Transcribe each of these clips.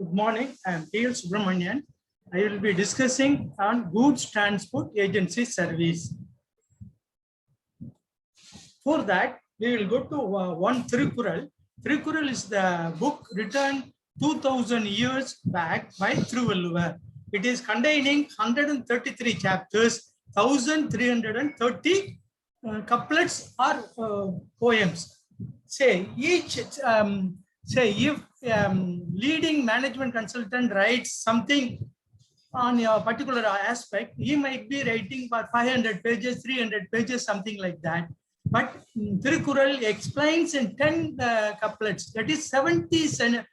Good morning. I am T.L. Subramanian. I will be discussing on Goods Transport Agency Service. For that, we will go to one Thirukural. Thirukural is the book written 2000 years back by Thiruvalluvar. It is containing 133 chapters, 1330 couplets or poems. Say each if leading management consultant writes something on a particular aspect, he might be writing for 500 pages, 300 pages, something like that. But Thirukural explains in 10 couplets, that is 70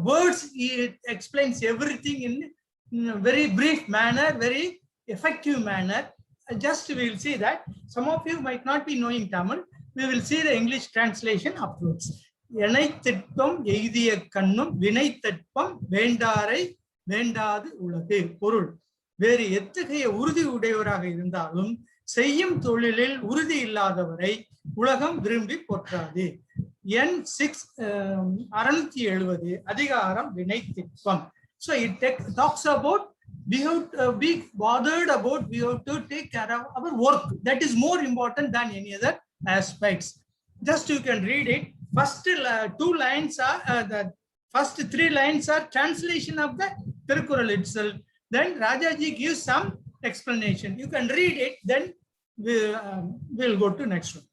words. It explains everything in a very brief manner, very effective manner. Just we will see that. Some of you might not be knowing Tamil. We will see the English translation afterwards. எனைத்திட்பம் எய்திய கண்ணும் வினைத்திட்பம் வேண்டாரை வேண்டாது உலகு. பொருள், வேறு எத்தகைய உறுதி உடையவராக இருந்தாலும் செய்யும் தொழிலில் உறுதி இல்லாதவரை உலகம் விரும்பி போற்றாது. எண் 670 அதிகாரம் வினைத்திட்பம். So it talks about we have to be bothered about, we have to take care of our work. That is more important than any other aspects. Just you can read it. First 2 lines are the first 3 lines are translation of the Thirukural itself. Then Rajaji gives some explanation. You can read it. Then we'll go to next one.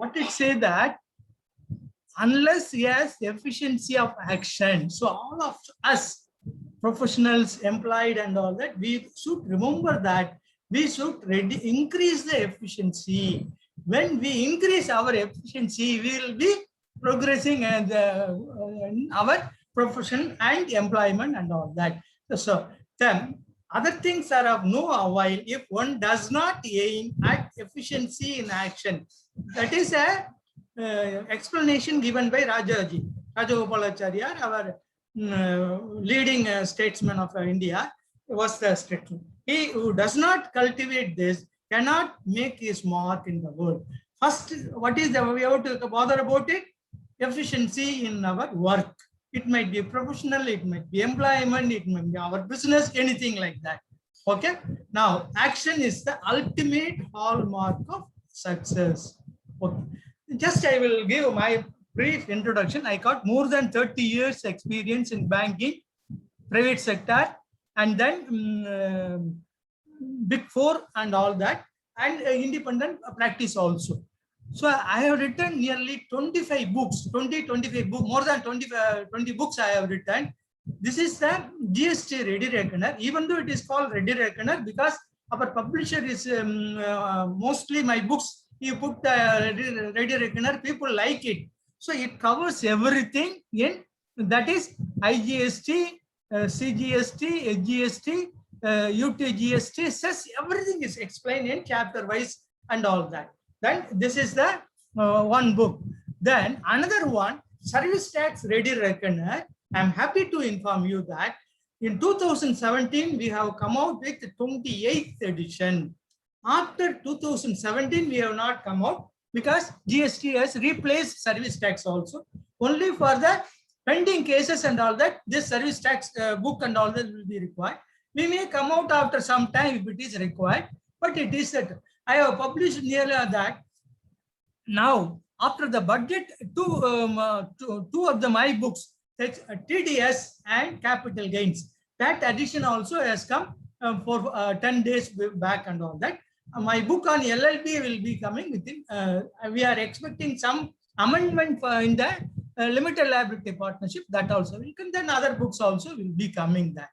What it say that unless he has efficiency of action, so all of us professionals employed and all that, we should remember that we should increase the efficiency. When we increase our efficiency, we will be progressing in our profession and employment and all that. So then other things are of no avail if one does not aim at efficiency in action. That is a explanation given by Rajaji, Rajagopalacharya, our leading statesman of India, was the statement. He who does not cultivate this cannot make his mark in the world. First, what is the, we have to bother about it? Efficiency in our work. It might be professional, it might be employment, it might be our business, anything like that. Okay. Now, action is the ultimate hallmark of success. Okay. Just I will give my brief introduction. I got more than 30 years experience in banking, private sector, and then Big Four and all that, and independent practice also. So I have written nearly 25 books, 25 books, more than 20 books I have written. This is the GST Ready Reckoner, even though it is called Ready Reckoner because our publisher is mostly my books. You put the Ready Reckoner, people like it. So it covers everything in, that is IGST, CGST, HGST, UTGST, CES, everything is explained in chapter wise and all that. Then this is the one book. Then another one, Service Tax Ready Reckoner. I'm happy to inform you that in 2017, we have come out with the 28th edition. After 2017, we have not come out because GST has replaced service tax also. Only for the pending cases and all that, this service tax book and all that will be required. We may come out after some time if it is required, but it is that I have published nearly that. Now, after the budget, two of my books, that's TDS and capital gains. That addition also has come for 10 days back and all that. My book on LLB will be coming within, we are expecting some amendment in the limited liability partnership, that also will come. Then other books also will be coming that.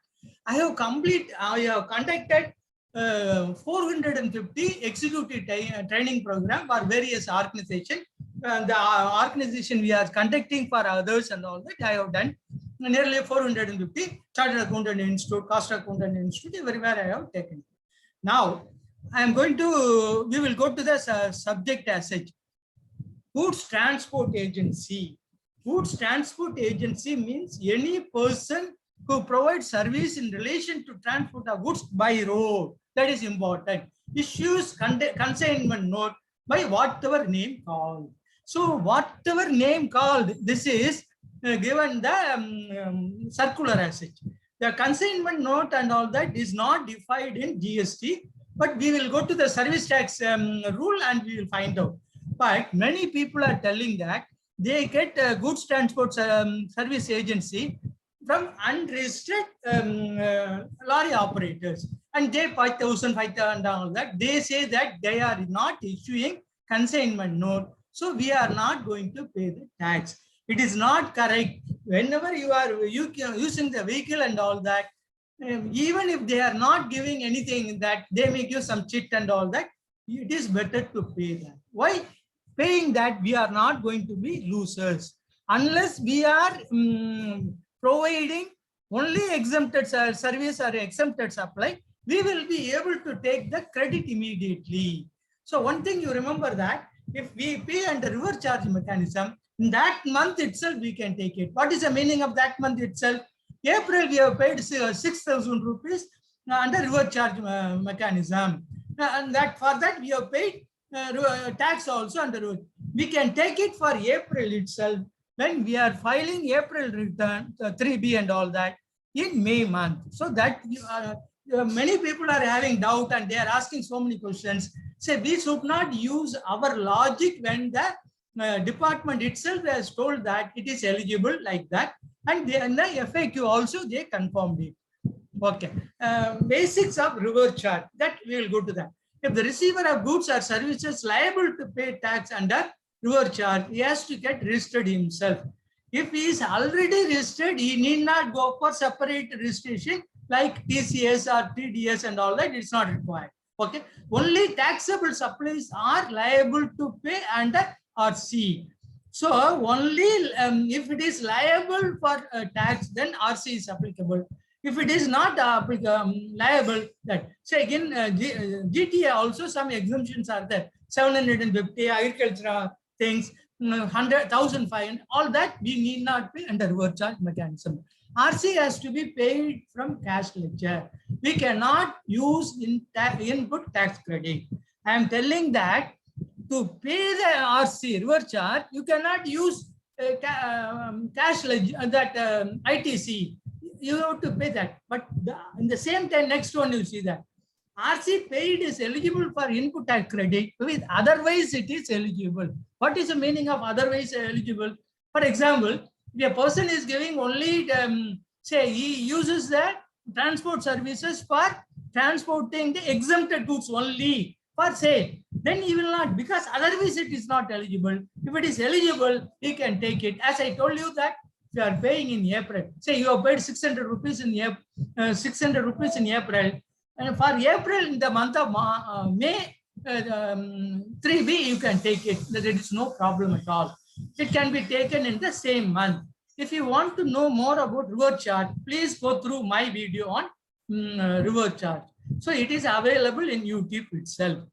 I have conducted 450 executive training program for various organizations. The organization we are conducting for others and all that, I have done nearly 450, Chartered Accountant Institute, Cost Accountant Institute, everywhere I have taken. Now, I am going to, we will go to the subject as such. Goods Transport Agency. Goods transport agency means any person who provides service in relation to transport of goods by road. That is important. Issues consignment note by whatever name called. So whatever name called, this is given the circular as such. The consignment note and all that is not defined in GST, but we will go to the service tax rule and we will find out. But many people are telling that they get goods transport service agency from unregistered lorry operators, and they 5,000, 5,000 and all that. They say that they are not issuing consignment note, so we are not going to pay the tax. It is not correct. Whenever you are using the vehicle and all that, even if they are not giving anything, that they may give some chit and all that, it is better to pay that. Why? Paying that, we are not going to be losers. Unless we are providing only exempted service or exempted supply, we will be able to take the credit immediately. So one thing you remember that if we pay under reverse charge mechanism, in that month itself we can take it. What is the meaning of that month itself? April we have paid 6,000 rupees under reverse charge mechanism, and that for that we have paid tax also under. We can take it for April itself when we are filing April return 3B and all that in May month. So that many people are having doubt and they are asking so many questions. Say we should not use our logic when the department itself has told that it is eligible like that, and in the FAQ also they confirmed it. Okay, basics of reverse charge, that we will go to that. If the receiver of goods or services liable to pay tax under reverse charge, he has to get registered himself. If he is already registered, he need not go for separate registration like TCS or TDS and all that. It's not required. Okay, only taxable supplies are liable to pay under RC. So only if it is liable for tax, then RC is applicable. If it is not liable, that say again GTA also some exemptions are there. 750 agricultural things, 100,005, all that we need not pay under reverse charge mechanism. RC has to be paid from cash ledger. We cannot use input tax credit. I am telling that to pay the RC reverse charge, you cannot use cash ledger, that ITC. You have to pay that. But in the same time, next one you see that RC paid is eligible for input tax credit. With otherwise, it is eligible. What is the meaning of otherwise eligible? For example, if a person is giving only, say, he uses the transport services for transporting the exempted goods only for sale, then he will not, because otherwise it is not eligible. If it is eligible, he can take it. As I told you that you are paying in April. Say you have paid 600 rupees in April, 600 rupees in April, and for April in the month of May 3B you can take it. There is no problem at all. It can be taken in the same month. If you want to know more about reverse charge, please go through my video on reverse charge. So it is available in YouTube itself.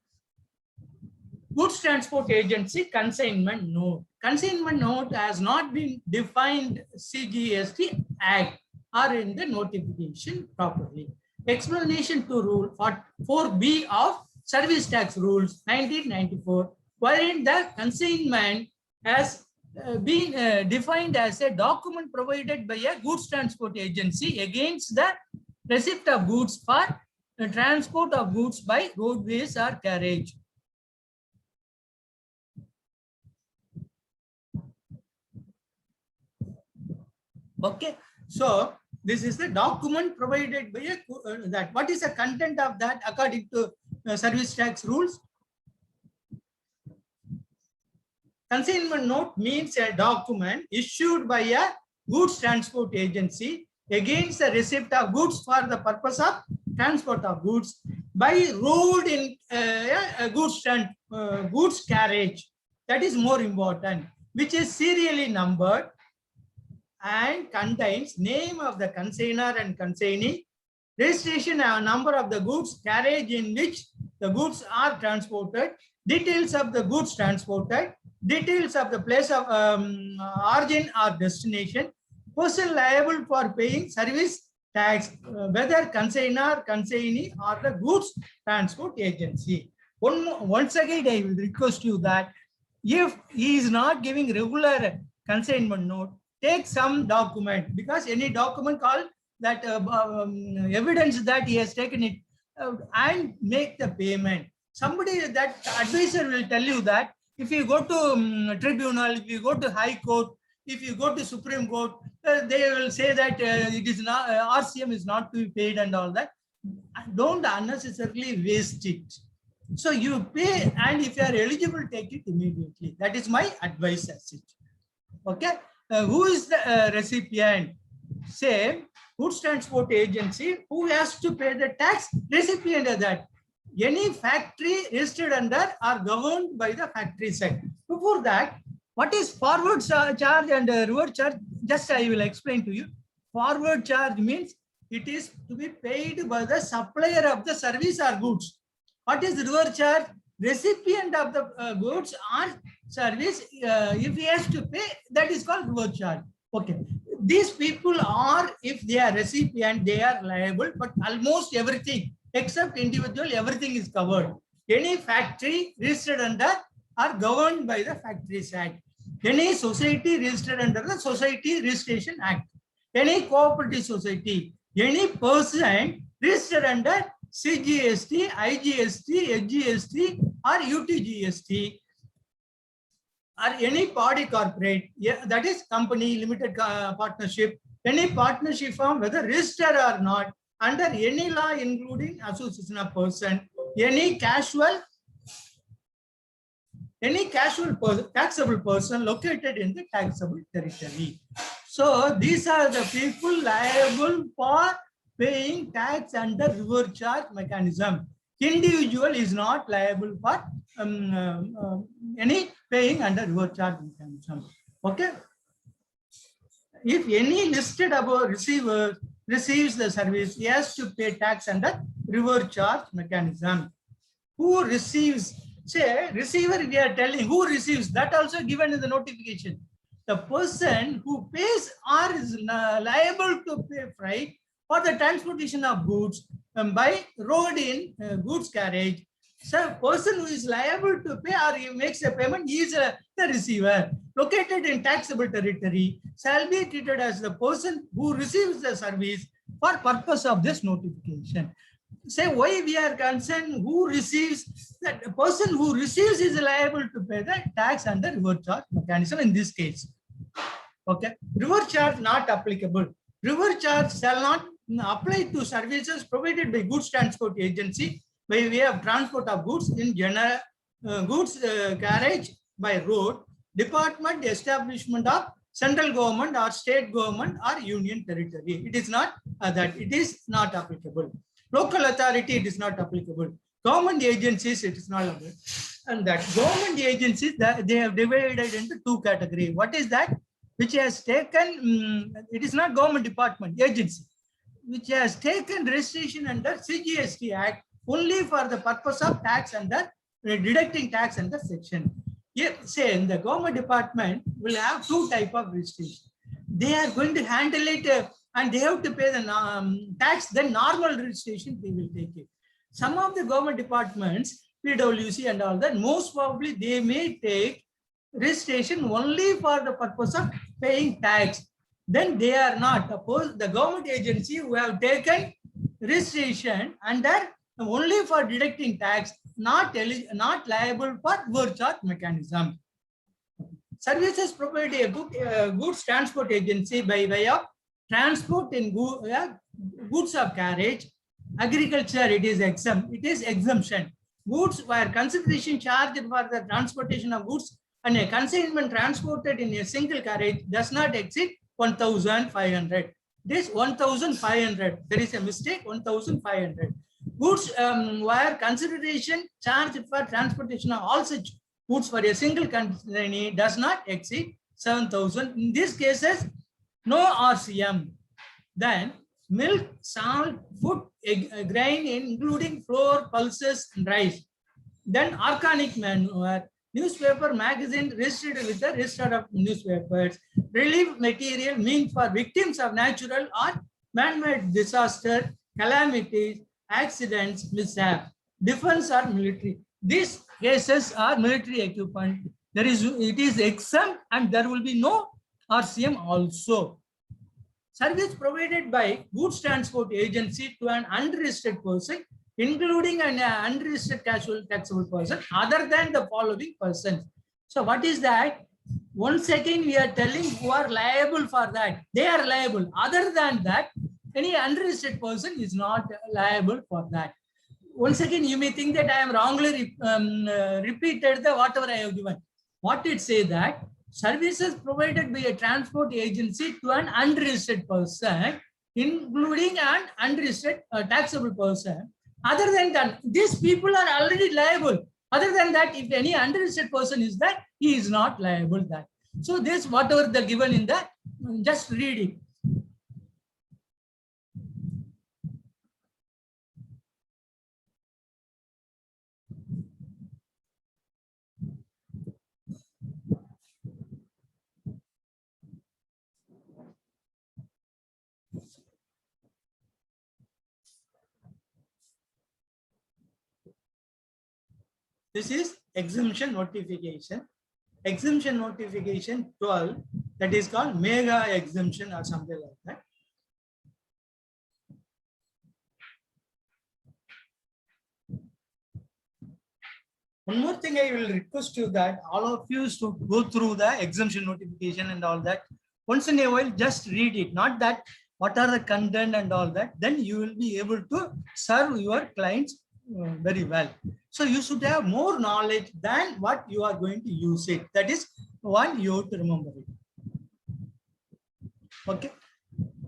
Goods Transport Agency consignment note. Consignment note has not been defined CGST Act or in the notification properly. Explanation to rule 4B of Service Tax Rules 1994, wherein the consignment has been defined as a document provided by a goods transport agency against the receipt of goods for the transport of goods by roadways or carriage. Okay, so this is the document provided by a that. What is the content of that according to service tax rules? Consignment note means a document issued by a goods transport agency against the receipt of goods for the purpose of transport of goods by road in goods carriage. That is more important, which is serially numbered and contains name of the consignor and consignee, registration and number of the goods carriage in which the goods are transported, details of the goods transported, details of the place of origin or destination, person liable for paying service tax, whether consignor, consignee, or the goods transport agency. Once again, I will request you that if he is not giving regular consignment note, take some document, because any document called that evidence that he has taken it, and make the payment. Somebody, that advisor will tell you that if you go to tribunal, if you go to high court, if you go to Supreme Court, they will say that it is not, RCM is not to be paid and all that. Don't unnecessarily waste it. So you pay, and if you are eligible, take it immediately. That is my advice as it. Okay. Who is the recipient? Say, goods transport agency, who has to pay the tax? Recipient of that. Any factory registered under or governed by the factory side. Before that, what is forward charge and reverse charge? Just I will explain to you. Forward charge means it is to be paid by the supplier of the service or goods. What is reverse charge? Recipient of the goods or service, if he has to pay, that is called reverse charge. Okay. These people are, if they are recipient, they are liable, but almost everything except individual, everything is covered. Any factory registered under or governed by the Factories Act. Any society registered under the Society Registration Act. Any cooperative society. Any person registered under CGST, IGST, HGST, or UTGST, or any body corporate, that is company, limited partnership, any partnership firm, whether registered or not, under any law including association of person, any taxable person located in the taxable territory. So these are the people liable for paying tax under reverse charge mechanism. Individual is not liable for any paying under reverse charge mechanism. Okay. If any listed above receiver receives the service, he has to pay tax under reverse charge mechanism. Who receives? Say receiver, we are telling who receives, that also given in the notification. The person who pays or is liable to pay freight for the transportation of goods by road in goods carriage. So person who is liable to pay or he makes a payment, he is the receiver. Located in taxable territory shall be treated as the person who receives the service for purpose of this notification. Say why we are concerned, who receives, that the person who receives is liable to pay the tax under reverse charge mechanism in this case. Okay. Reverse charge not applicable. Reverse charge shall not apply to services provided by goods transport agency by way of transport of goods in general, goods carriage by road, department, establishment of central government or state government or union territory. It is not that. It is not applicable. Local authority, it is not applicable. Government agencies, it is not applicable. And that government agencies, they have divided into two categories. What is that? Which has taken, it is not government department, agency, which has taken registration under CGST Act only for the purpose of tax under, deducting tax under section. If, say, in the government department will have two type of registration. They are going to handle it and they have to pay the tax, then normal registration they will take it. Some of the government departments, PWC and all that, most probably they may take registration only for the purpose of paying tax. Then they are not. Suppose the government agency who have taken registration under only for deducting tax, not liable for reverse charge mechanism. Services provided a goods transport agency by way of transport in goods of carriage. Agriculture, it is exempt. It is exemption. Goods where consideration charged for the transportation of goods and a consignment transported in a single carriage does not exceed 1,500. This 1,500. There is a mistake. 1,500. Goods where consideration charged for transportation of all such goods for a single consignee does not exceed 7,000. In these cases, no RCM. Then milk, salt, food, grain, including flour, pulses, and rice. Then organic manure, newspaper, magazine registered with the register of newspapers, relief material meant for victims of natural or man-made disaster, calamities, accidents, mishap, defense or military. These cases are military equipment. It is exempt and there will be no RCM also. Service provided by goods transport agency to an unregistered person, including an unregistered casual taxable person, other than the following persons. So what is that? Once again, we are telling who are liable for that. They are liable. Other than that, any unregistered person is not liable for that. Once again, you may think that I am wrongly repeated the whatever I have given. What it say that services provided by a transport agency to an unregistered person, including an unregistered taxable person. Other than that, these people are already liable. Other than that, if any unregistered person is there, he is not liable that. So this whatever the given in the, just read it. This is exemption notification. Exemption notification 12, that is called mega exemption or something like that. One more thing I will request you that all of you to go through the exemption notification and all that. Once in a while, just read it. Not that what are the content and all that. Then you will be able to serve your clients very well. So you should have more knowledge than what you are going to use it. That is one you have to remember it. Okay.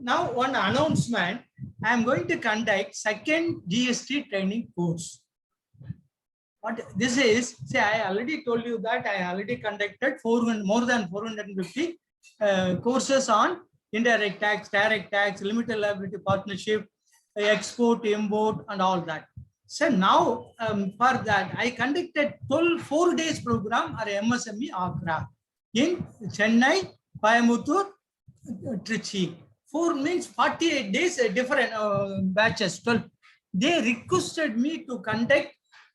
Now one announcement. I am going to conduct second GST training course. What this is, say I already told you that I already conducted more than 450 courses on indirect tax, direct tax, limited liability partnership, export, import, and all that. So now for that, I conducted 4 days program or MSME Accra in Chennai, Coimbatore, Trichy. 4 means 48 days, different batches, 12. They requested me to conduct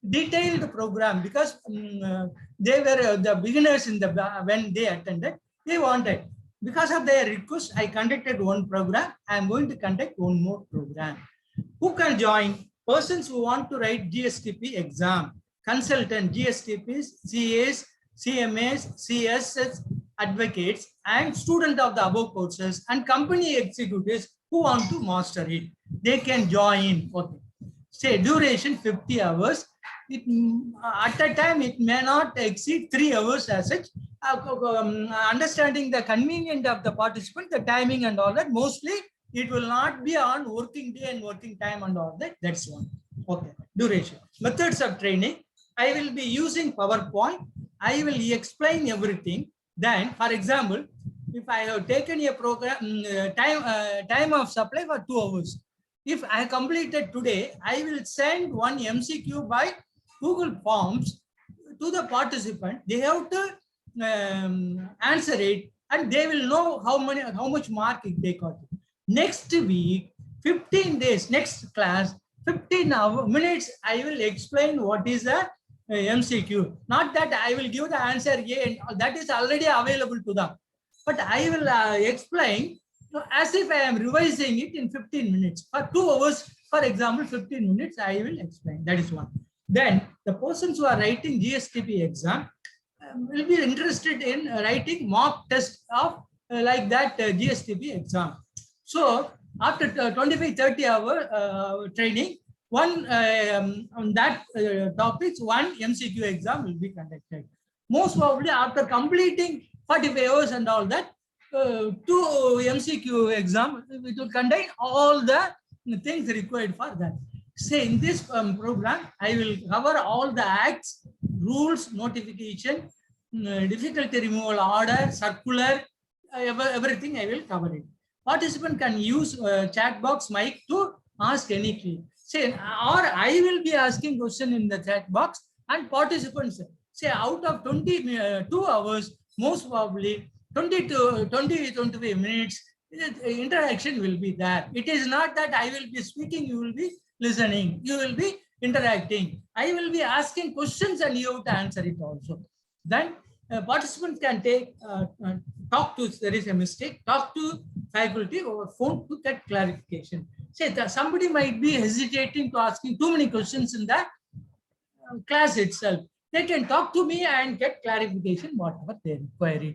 detailed program because they were the beginners in the when they attended. They wanted. Because of their request, I conducted one program. I am going to conduct one more program. Who can join? Persons who want to write GSTP exam, consultant, GSTPs, CAs, CMAs, CSs, advocates, and student of the above courses, and company executives who want to master it. They can join. Okay. Say duration 50 hours. At a time, it may not exceed 3 hours as such. Understanding the convenience of the participant, the timing and all that, mostly it will not be on working day and working time and all that. That's one. Okay. Duration. Methods of training. I will be using PowerPoint. I will explain everything. Then, for example, if I have taken a program, time of supply for 2 hours. If I completed today, I will send one MCQ by Google Forms to the participant. They have to answer it, and they will know how much mark they got. Next week, 15 days, next class, 15 minutes, I will explain what is the MCQ. Not that I will give the answer A, and that is already available to them. But I will explain as if I am revising it in 15 minutes. For 2 hours, for example, 15 minutes, I will explain. That is one. Then the persons who are writing GSTP exam will be interested in writing mock test of like that GSTP exam. So after 25-30 hour training, one on that topics, one MCQ exam will be conducted. Most probably after completing 45 hours and all that, 2 MCQ exam, it will contain all the things required for that. Say in this program, I will cover all the acts, rules, notification, difficulty removal order, circular, everything I will cover it. Participant can use chat box mic to ask any query. Say, or I will be asking question in the chat box, and participants say out of 22 hours, most probably 20 to 25 minutes, interaction will be there. It is not that I will be speaking, you will be listening, you will be interacting. I will be asking questions and you have to answer it also. Then participants can talk to, there is a mistake, talk to faculty over phone to get clarification. Say that somebody might be hesitating to asking too many questions in the class itself. They can talk to me and get clarification whatever they require.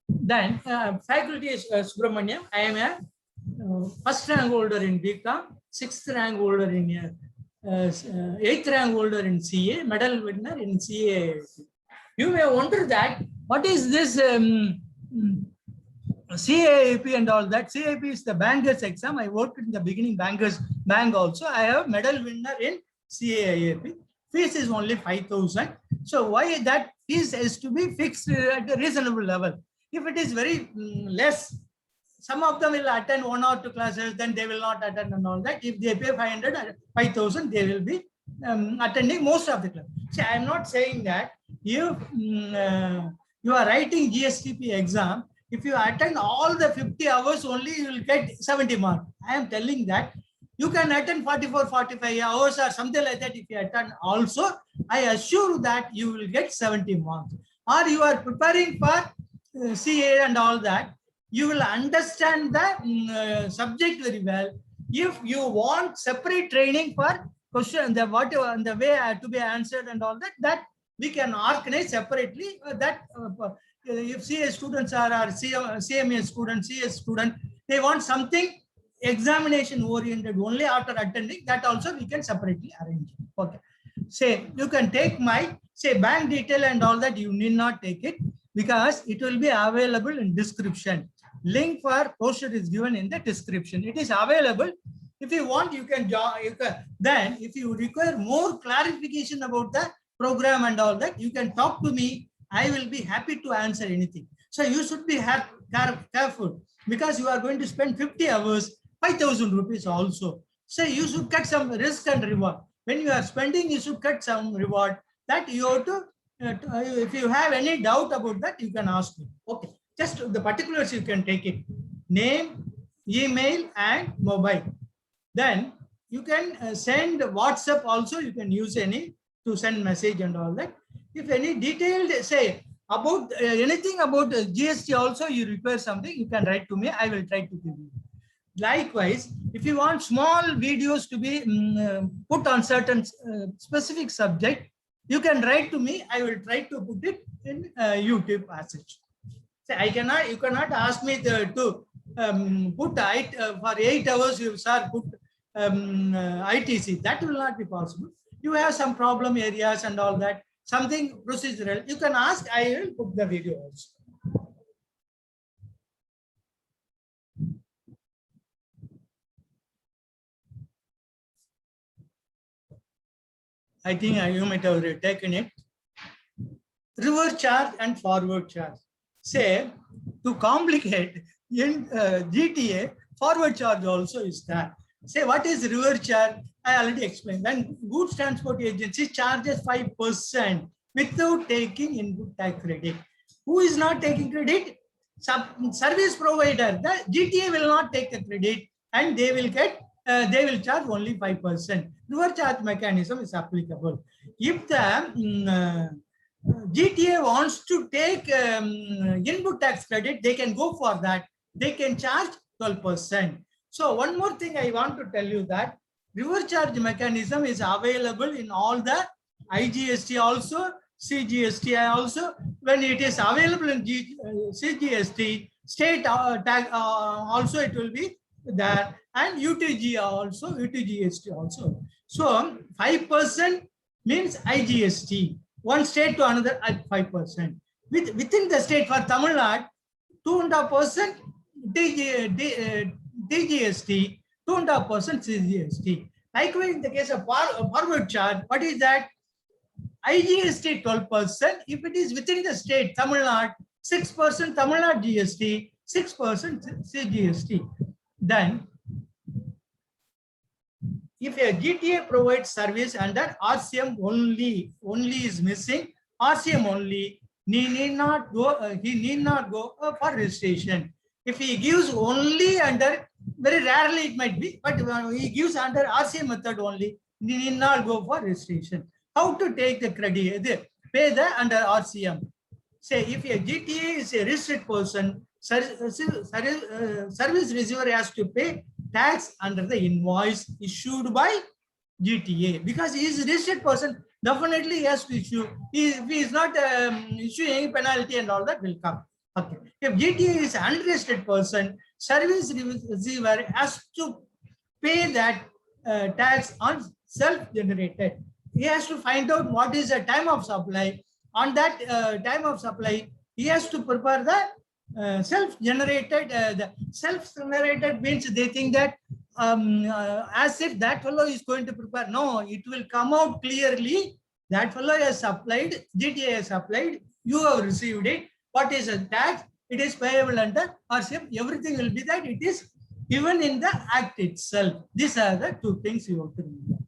Then faculty is Subramaniam. I am a first rank holder in BCom, sixth rank holder in eighth rank holder in CA, medal winner in CA. You may wonder that what is this CAAP and all that. CAAP is the bankers exam. I worked in the beginning bankers bank also. I have medal winner in CAAP. Fees is only 5,000. So why that fees is to be fixed at a reasonable level. If it is very less, some of them will attend 1 or 2 classes, then they will not attend and all that. If they pay 5,000, they will be attending most of the classes. See, I am not saying that if you are writing GSTP exam, if you attend all the 50 hours only, you will get 70 marks. I am telling that you can attend 44, 45 hours or something like that. If you attend also, I assure that you will get 70 marks. Or you are preparing for CA and all that, you will understand the subject very well. If you want separate training for question, the whatever and the way to be answered and all that, that we can organize separately. That if CA students are or CMA students, CS student, they want something examination oriented only after attending, that also we can separately arrange. Okay. Say you can take my bank detail and all that, you need not take it because it will be available in description. Link for brochure is given in the description. It is available. If you want, you can join. Then if you require more clarification about the program and all that, you can talk to me. I will be happy to answer anything. So you should be careful because you are going to spend 50 hours, 5,000 rupees also. So you should cut some risk and reward. When you are spending, you should cut some reward. That you have to, if you have any doubt about that, you can ask me. Okay, just the particulars you can take it. Name, email and mobile. Then you can send WhatsApp also, you can use any to send message and all that. If any detailed say about anything about GST also you require something, you can write to me. I will try to give you. Likewise, if you want small videos to be put on certain specific subject, you can write to me. I will try to put it in YouTube passage. So I cannot, you cannot ask me to put for 8 hours. You start put ITC. That will not be possible. You have some problem areas and all that. Something procedural, you can ask, I will put the video also. I think you might have taken it. Reverse charge and forward charge. Say, to complicate, in GTA, forward charge also is there. Say, what is reverse charge? I already explained. When Goods Transport Agency charges 5% without taking input tax credit. Who is not taking credit? Service provider. The GTA will not take the credit and they will get, they will charge only 5%. Reverse charge mechanism is applicable. If the GTA wants to take input tax credit, they can go for that. They can charge 12%. So one more thing I want to tell you that reverse charge mechanism is available in all the IGST also, CGST also. When it is available in CGST, state tag also it will be there, and UTG also, UTGST also. So 5% means IGST, one state to another at 5%. Within the state for Tamil Nadu, 2.5% DGST, 2.5% CGST. Likewise, in the case of forward charge, what is that? IGST 12%. If it is within the state, Tamil Nadu, 6% Tamil Nadu GST, 6% CGST. Then, if a GTA provides service under RCM only is missing, RCM only, he need not go for registration. If he gives only under, very rarely it might be, but he gives under RCM method only, he need not go for registration. How to take the credit? Pay the under RCM. Say if a GTA is a registered person, service receiver has to pay tax under the invoice issued by GTA, because he is a registered person. Definitely he has to issue. If he is not issuing any penalty and all that will come. Okay. If GTA is an unregistered person, service receiver has to pay that tax on self-generated. He has to find out what is the time of supply. On that time of supply, he has to prepare the self-generated. The self-generated means they think that as if that fellow is going to prepare. No, it will come out clearly. That fellow has supplied, GTA has supplied, you have received it. What is a tax? It is payable under RCM. Everything will be that it is given in the act itself. These are the two things you have to remember.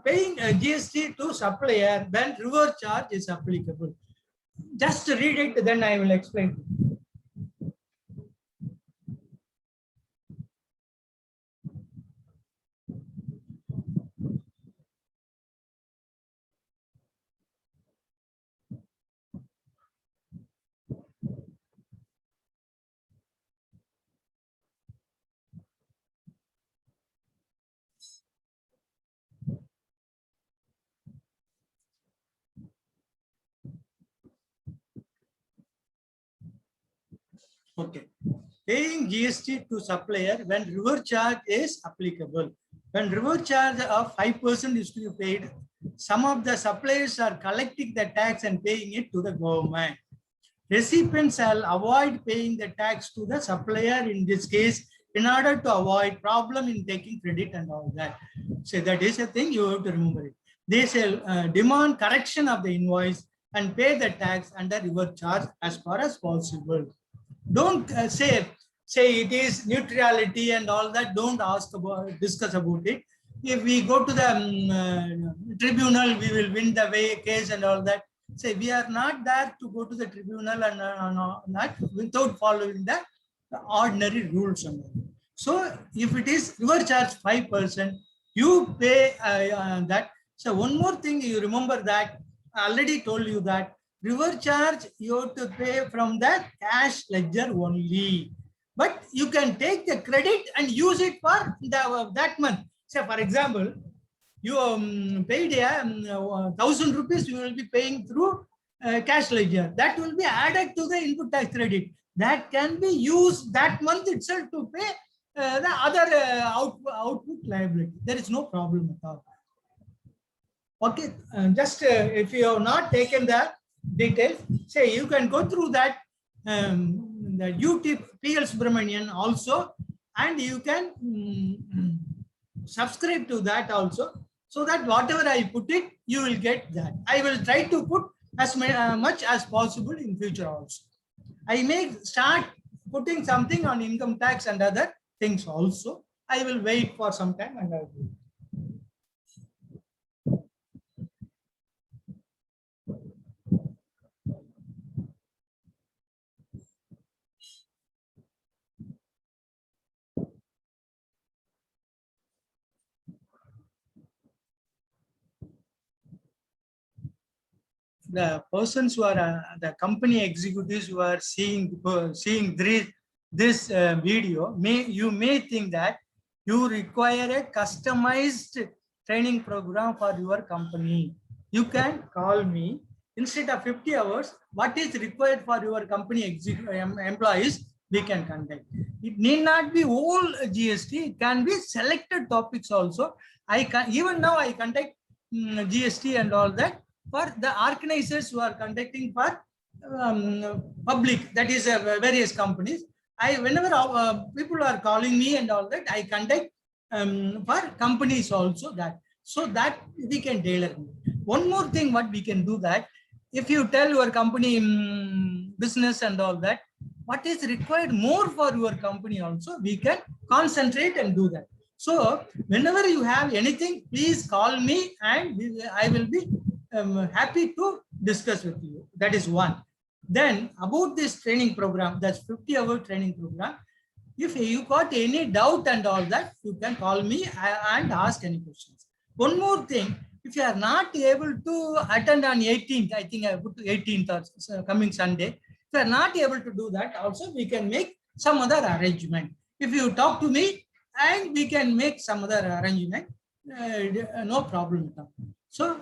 Paying a GST to supplier when reverse charge is applicable. Just read it, then I will explain. Okay. Paying GST to supplier when reverse charge is applicable. When reverse charge of 5% is to be paid, some of the suppliers are collecting the tax and paying it to the government. Recipients shall avoid paying the tax to the supplier in this case in order to avoid problem in taking credit and all that. So that is a thing you have to remember it. They shall demand correction of the invoice and pay the tax under reverse charge as far as possible. Don't say it is neutrality and all that. Don't discuss about it. If we go to the tribunal, we will win the case and all that. Say we are not there to go to the tribunal and not without following the ordinary rules. So if it is reverse charge 5%, you pay that. So one more thing you remember that I already told you that reverse charge you have to pay from the cash ledger only, but you can take the credit and use it for that month. So for example, you paid 1,000 rupees, you will be paying through cash ledger. That will be added to the input tax credit. That can be used that month itself to pay the other output liability. There is no problem at all. Okay, just if you have not taken the details, say you can go through that the YouTube PL Subramanian also, and you can subscribe to that also, so that whatever I put it, you will get that. I will try to put as much as possible in future also. I may start putting something on income tax and other things also. I will wait for some time and I will do it. The persons who are the company executives who are seeing this video, you may think that you require a customized training program for your company. You can call me. Instead of 50 hours, what is required for your company employees, we can conduct. It need not be all GST. It can be selected topics also. Even now I conduct GST and all that for the organizers who are conducting for public, that is various companies. Whenever people are calling me and all that, I conduct for companies also, that so that we can tailor. One more thing, what we can do that, if you tell your company business and all that, what is required more for your company also, we can concentrate and do that. So whenever you have anything, please call me and I will be happy to discuss with you. That is one. Then about this training program, that's 50-hour training program. If you got any doubt and all that, you can call me and ask any questions. One more thing, if you are not able to attend on 18th, I think I put 18th or coming Sunday. If you are not able to do that, also we can make some other arrangement. If you talk to me, and we can make some other arrangement, no problem at all. So,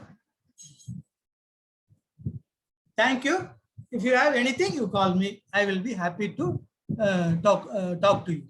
thank you. If you have anything, you call me. I will be happy to talk to you.